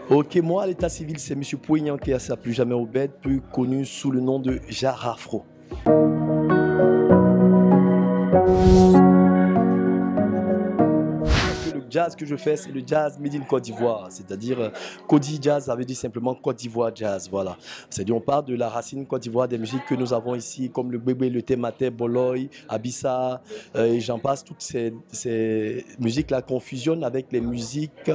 Ok, moi à l'état civil, c'est M. Pouignan qui a sa plus jamais au bed, plus connu sous le nom de Jarafro. Le jazz que je fais, c'est le jazz made in Côte d'Ivoire, c'est-à-dire Kodi Jazz, ça veut dire simplement Côte d'Ivoire Jazz, voilà. C'est-à-dire on part de la racine Côte d'Ivoire des musiques que nous avons ici, comme le bébé, le tématé, Boloy, Abissa, et j'en passe, toutes ces musiques-là qu'on fusionne avec les musiques,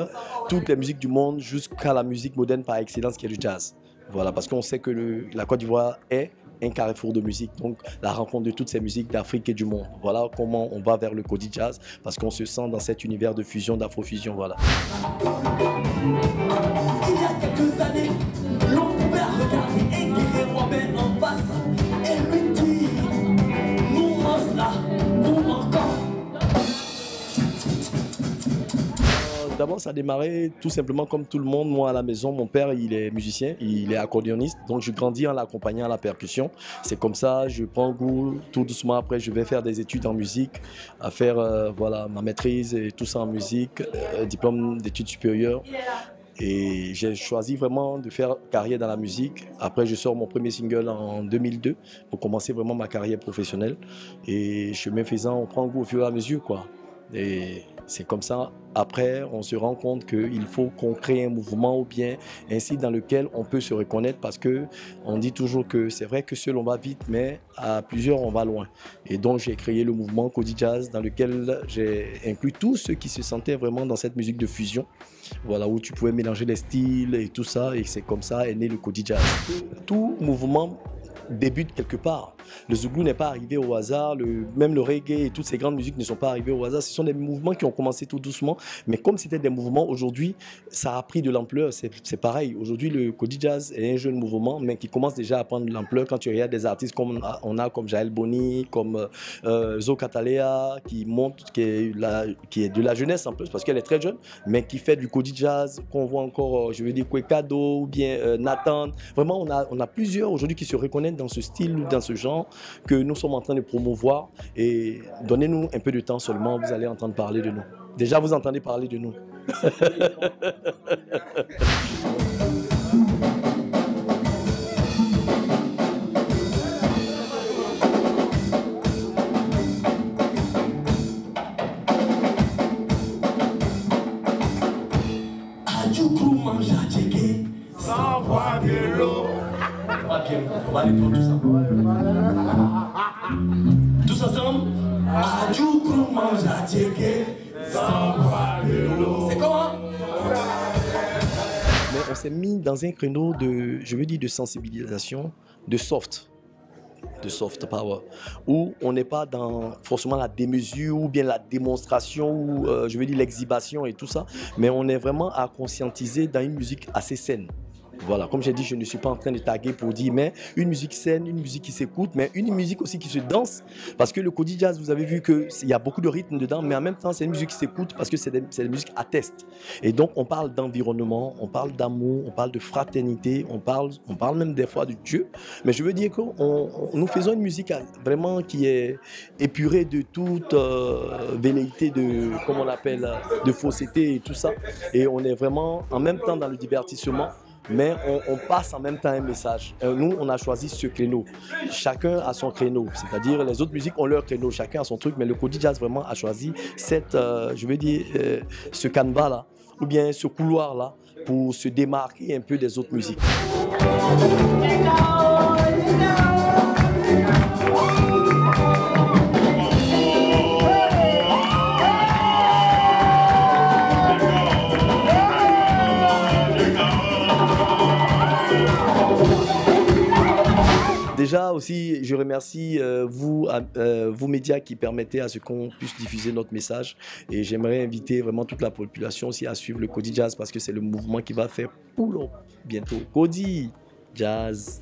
toutes les musiques du monde, jusqu'à la musique moderne par excellence qui est le jazz. Voilà, parce qu'on sait que la Côte d'Ivoire est un carrefour de musique, donc la rencontre de toutes ces musiques d'Afrique et du monde. Voilà comment on va vers le Kodi Jazz, parce qu'on se sent dans cet univers de fusion, d'afrofusion, voilà. Il y a quelques années, l'on pouvait regarder un guerrier Robin en face et lui dire, nous mange là, nous encore. D'abord, ça a démarré tout simplement comme tout le monde. Moi, à la maison, mon père, il est musicien, il est accordéoniste. Donc, je grandis en l'accompagnant à la percussion. C'est comme ça, je prends goût tout doucement. Après, je vais faire des études en musique, à faire voilà, ma maîtrise et tout ça en musique, diplôme d'études supérieures. Et j'ai choisi vraiment de faire carrière dans la musique. Après, je sors mon premier single en 2002 pour commencer vraiment ma carrière professionnelle. Et chemin faisant, on prend goût au fur et à mesure, quoi. Et c'est comme ça, après, on se rend compte qu'il faut qu'on crée un mouvement ou bien ainsi dans lequel on peut se reconnaître parce qu'on dit toujours que c'est vrai que seul on va vite, mais à plusieurs on va loin. Et donc j'ai créé le mouvement Kodi Jazz dans lequel j'ai inclus tous ceux qui se sentaient vraiment dans cette musique de fusion. Voilà, où tu pouvais mélanger les styles et tout ça, et c'est comme ça est né le Kodi Jazz. Tout mouvement débute quelque part. Le Zouglou n'est pas arrivé au hasard, même le reggae et toutes ces grandes musiques ne sont pas arrivées au hasard. Ce sont des mouvements qui ont commencé tout doucement, mais comme c'était des mouvements, aujourd'hui, ça a pris de l'ampleur. C'est pareil. Aujourd'hui, le Kodi Jazz est un jeune mouvement, mais qui commence déjà à prendre de l'ampleur quand tu regardes des artistes comme on a comme Jaël Boni, comme Zo Katalea, qui monte, qui est de la jeunesse en plus, parce qu'elle est très jeune, mais qui fait du Kodi Jazz, qu'on voit encore, je veux dire, Kwekado ou bien Nathan. Vraiment, on a plusieurs aujourd'hui qui se reconnaissent dans ce style ou dans ce genre que nous sommes en train de promouvoir, et donnez-nous un peu de temps seulement, vous allez entendre parler de nous. Déjà, vous entendez parler de nous. Adjoukou mange à checker sans boire de l'eau. On va aller prendre tout ça. Tous ensemble. Adjoukou mange à checker sans boire de l'eau. C'est comment? Mais on s'est mis dans un créneau de, je veux dire, de sensibilisation, de soft power, où on n'est pas dans forcément la démesure ou bien la démonstration ou je veux dire l'exhibition et tout ça, mais on est vraiment à conscientiser dans une musique assez saine. Voilà, comme j'ai dit, je ne suis pas en train de taguer pour dire, mais une musique saine, une musique qui s'écoute, mais une musique aussi qui se danse. Parce que le Kodi Jazz, vous avez vu qu'il y a beaucoup de rythme dedans, mais en même temps, c'est une musique qui s'écoute parce que c'est des musiques à test. Et donc, on parle d'environnement, on parle d'amour, on parle de fraternité, on parle même des fois de Dieu. Mais je veux dire que nous faisons une musique vraiment qui est épurée de toute velléité de, comme on appelle, de fausseté et tout ça. Et on est vraiment en même temps dans le divertissement, mais on passe en même temps un message. Nous, on a choisi ce créneau. Chacun a son créneau, c'est-à-dire les autres musiques ont leur créneau, chacun a son truc, mais le Kodi Jazz vraiment a choisi je veux dire, ce canevas-là, ou bien ce couloir-là, pour se démarquer un peu des autres musiques. Déjà aussi, je remercie vous médias qui permettez à ce qu'on puisse diffuser notre message, et j'aimerais inviter vraiment toute la population aussi à suivre le Kodi Jazz parce que c'est le mouvement qui va faire poule bientôt. Kodi Jazz.